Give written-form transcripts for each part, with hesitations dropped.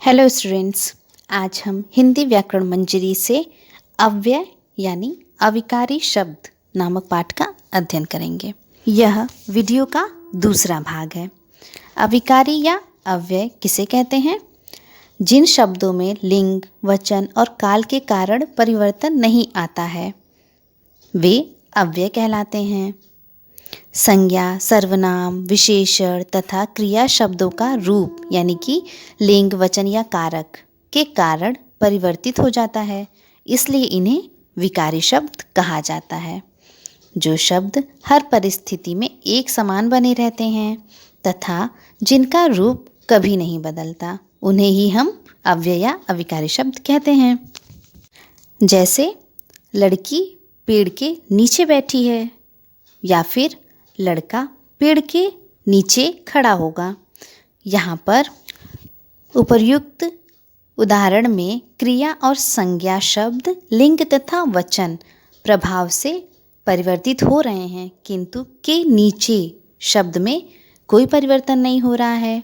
Hello students, आज हम हिंदी व्याकरण मंजरी से अव्यय यानी अविकारी शब्द नामक पाठ का अध्ययन करेंगे। यह वीडियो का दूसरा भाग है। अविकारी या अव्यय किसे कहते हैं? जिन शब्दों में लिंग, वचन और काल के कारण परिवर्तन नहीं आता है वे अव्यय कहलाते हैं। संज्ञा, सर्वनाम, विशेषण तथा क्रिया शब्दों का रूप यानी कि लिंग, वचन या कारक के कारण परिवर्तित हो जाता है, इसलिए इन्हें विकारी शब्द कहा जाता है। जो शब्द हर परिस्थिति में एक समान बने रहते हैं तथा जिनका रूप कभी नहीं बदलता, उन्हें ही हम अव्यय या अविकारी शब्द कहते हैं। जैसे लड़की पेड़ के नीचे बैठी है या फिर लड़का पेड़ के नीचे खड़ा होगा। यहाँ पर उपर्युक्त उदाहरण में क्रिया और संज्ञा शब्द लिंग तथा वचन प्रभाव से परिवर्तित हो रहे हैं, किंतु के नीचे शब्द में कोई परिवर्तन नहीं हो रहा है।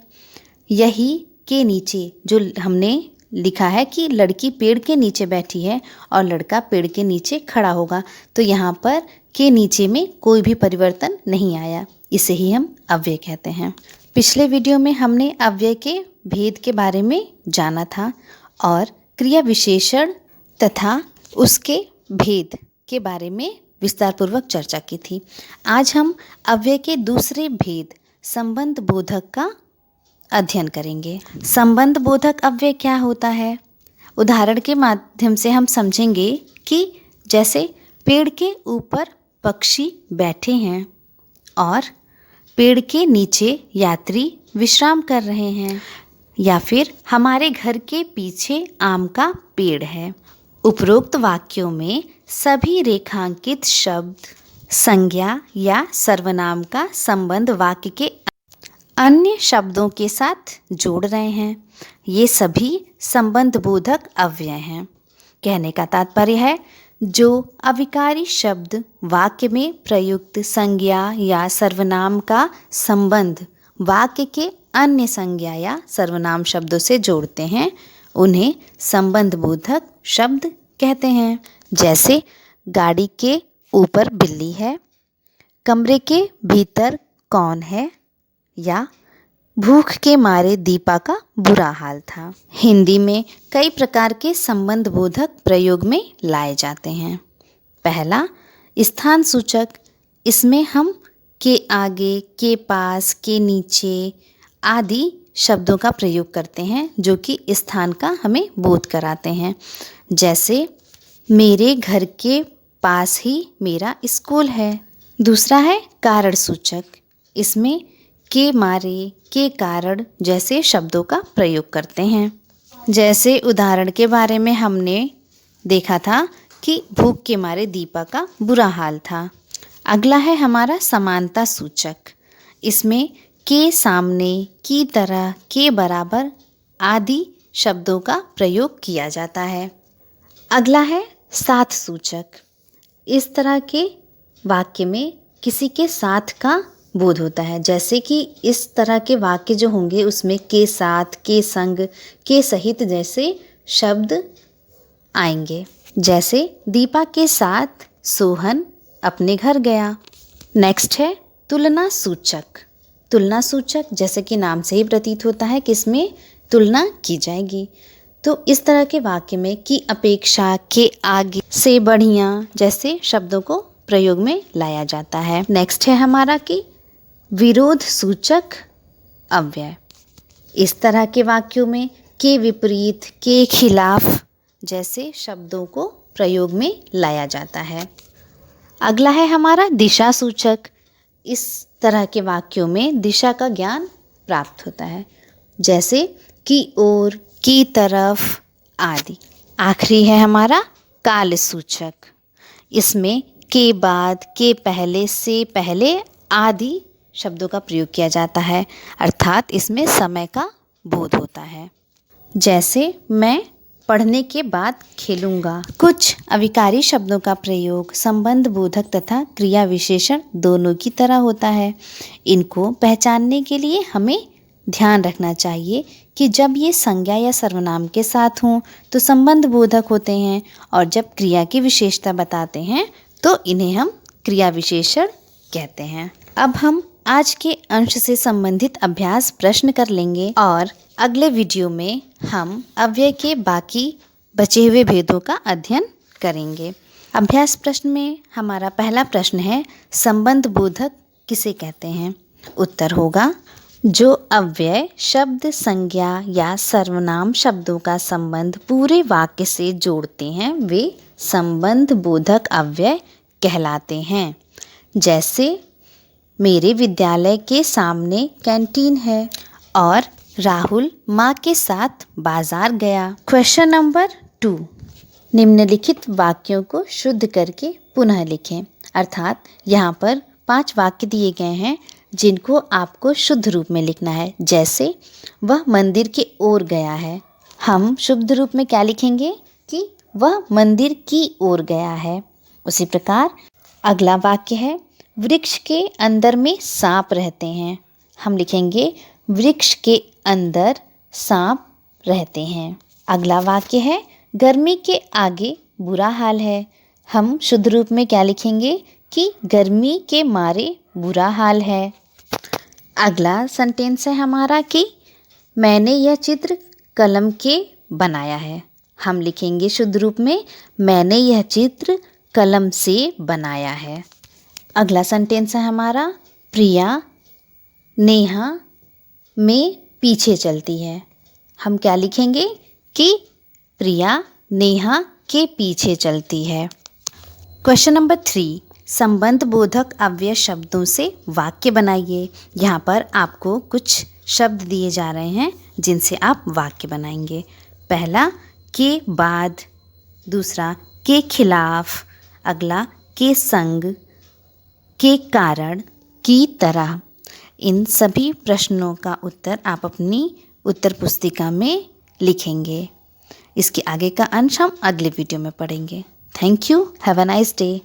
यही के नीचे जो हमने लिखा है कि लड़की पेड़ के नीचे बैठी है और लड़का पेड़ के नीचे खड़ा होगा, तो यहाँ पर के नीचे में कोई भी परिवर्तन नहीं आया, इसे ही हम अव्यय कहते हैं। पिछले वीडियो में हमने अव्यय के भेद के बारे में जाना था और क्रिया विशेषण तथा उसके भेद के बारे में विस्तारपूर्वक चर्चा की थी। आज हम अव्यय के दूसरे भेद संबंध बोधक का अध्ययन करेंगे। संबंध बोधक अव्यय क्या होता है? उदाहरण के माध्यम से हम समझेंगे कि जैसे पेड़ के ऊपर पक्षी बैठे हैं और पेड़ के नीचे यात्री विश्राम कर रहे हैं, या फिर हमारे घर के पीछे आम का पेड़ है। उपरोक्त वाक्यों में सभी रेखांकित शब्द संज्ञा या सर्वनाम का संबंध वाक्य के अन्य शब्दों के साथ जोड़ रहे हैं। ये सभी संबंध बोधक अव्यय हैं। कहने का तात्पर्य है, जो अविकारी शब्द वाक्य में प्रयुक्त संज्ञा या सर्वनाम का संबंध वाक्य के अन्य संज्ञा या सर्वनाम शब्दों से जोड़ते हैं, उन्हें संबंध बोधक शब्द कहते हैं। जैसे गाड़ी के ऊपर बिल्ली है, कमरे के भीतर कौन है, या भूख के मारे दीपा का बुरा हाल था। हिंदी में कई प्रकार के संबंध बोधक प्रयोग में लाए जाते हैं। पहला, स्थान सूचक। इसमें हम के आगे, के पास, के नीचे आदि शब्दों का प्रयोग करते हैं जो कि स्थान का हमें बोध कराते हैं। जैसे मेरे घर के पास ही मेरा स्कूल है। दूसरा है कारण सूचक। इसमें के मारे, के कारण जैसे शब्दों का प्रयोग करते हैं। जैसे उदाहरण के बारे में हमने देखा था कि भूख के मारे दीपा का बुरा हाल था। अगला है हमारा समानता सूचक। इसमें के सामने, की तरह, के बराबर आदि शब्दों का प्रयोग किया जाता है। अगला है साथ सूचक। इस तरह के वाक्य में किसी के साथ का बोध होता है। जैसे कि इस तरह के वाक्य जो होंगे उसमें के साथ, के संग, के सहित जैसे शब्द आएंगे। जैसे दीपा के साथ सोहन अपने घर गया। नेक्स्ट है तुलना सूचक। तुलना सूचक जैसे कि नाम से ही प्रतीत होता है कि इसमें तुलना की जाएगी। तो इस तरह के वाक्य में की अपेक्षा, के आगे, से बढ़िया जैसे शब्दों को प्रयोग में लाया जाता है। नेक्स्ट है हमारा कि विरोध सूचक अव्यय। इस तरह के वाक्यों में के विपरीत, के खिलाफ जैसे शब्दों को प्रयोग में लाया जाता है। अगला है हमारा दिशा सूचक। इस तरह के वाक्यों में दिशा का ज्ञान प्राप्त होता है। जैसे की ओर, की तरफ आदि। आखिरी है हमारा काल सूचक। इसमें के बाद, के पहले, से पहले आदि शब्दों का प्रयोग किया जाता है, अर्थात इसमें समय का बोध होता है। जैसे मैं पढ़ने के बाद खेलूँगा। कुछ अविकारी शब्दों का प्रयोग संबंध बोधक तथा क्रिया विशेषण दोनों की तरह होता है। इनको पहचानने के लिए हमें ध्यान रखना चाहिए कि जब ये संज्ञा या सर्वनाम के साथ हों तो संबंध बोधक होते हैं, और जब क्रिया की विशेषता बताते हैं तो इन्हें हम क्रिया विशेषण कहते हैं। अब हम आज के अंश से संबंधित अभ्यास प्रश्न कर लेंगे और अगले वीडियो में हम अव्यय के बाकी बचे हुए भेदों का अध्ययन करेंगे। अभ्यास प्रश्न में हमारा पहला प्रश्न है, संबंध बोधक किसे कहते हैं? उत्तर होगा, जो अव्यय शब्द, संज्ञा या सर्वनाम शब्दों का संबंध पूरे वाक्य से जोड़ते हैं वे संबंध बोधक अव्यय कहलाते हैं। जैसे मेरे विद्यालय के सामने कैंटीन है और राहुल माँ के साथ बाजार गया। क्वेश्चन नंबर 2, निम्नलिखित वाक्यों को शुद्ध करके पुनः लिखें। अर्थात यहाँ पर 5 वाक्य दिए गए हैं जिनको आपको शुद्ध रूप में लिखना है। जैसे वह मंदिर की ओर गया है, हम शुद्ध रूप में क्या लिखेंगे कि वह मंदिर की ओर गया है। उसी प्रकार अगला वाक्य है, वृक्ष के अंदर में सांप रहते हैं, हम लिखेंगे वृक्ष के अंदर सांप रहते हैं। अगला वाक्य है, गर्मी के आगे बुरा हाल है, हम शुद्ध रूप में क्या लिखेंगे कि गर्मी के मारे बुरा हाल है। अगला सेंटेंस है हमारा कि मैंने यह चित्र कलम के बनाया है, हम लिखेंगे शुद्ध रूप में मैंने यह चित्र कलम से बनाया है। अगला सेंटेंस है हमारा, प्रिया नेहा में पीछे चलती है, हम क्या लिखेंगे कि प्रिया नेहा के पीछे चलती है। क्वेश्चन नंबर 3, संबंध बोधक अव्यय शब्दों से वाक्य बनाइए। यहाँ पर आपको कुछ शब्द दिए जा रहे हैं जिनसे आप वाक्य बनाएंगे। पहला के बाद, दूसरा के खिलाफ, अगला के संग, के कारण, की तरह। इन सभी प्रश्नों का उत्तर आप अपनी उत्तर पुस्तिका में लिखेंगे। इसके आगे का अंश हम अगले वीडियो में पढ़ेंगे। Thank you, have a nice day.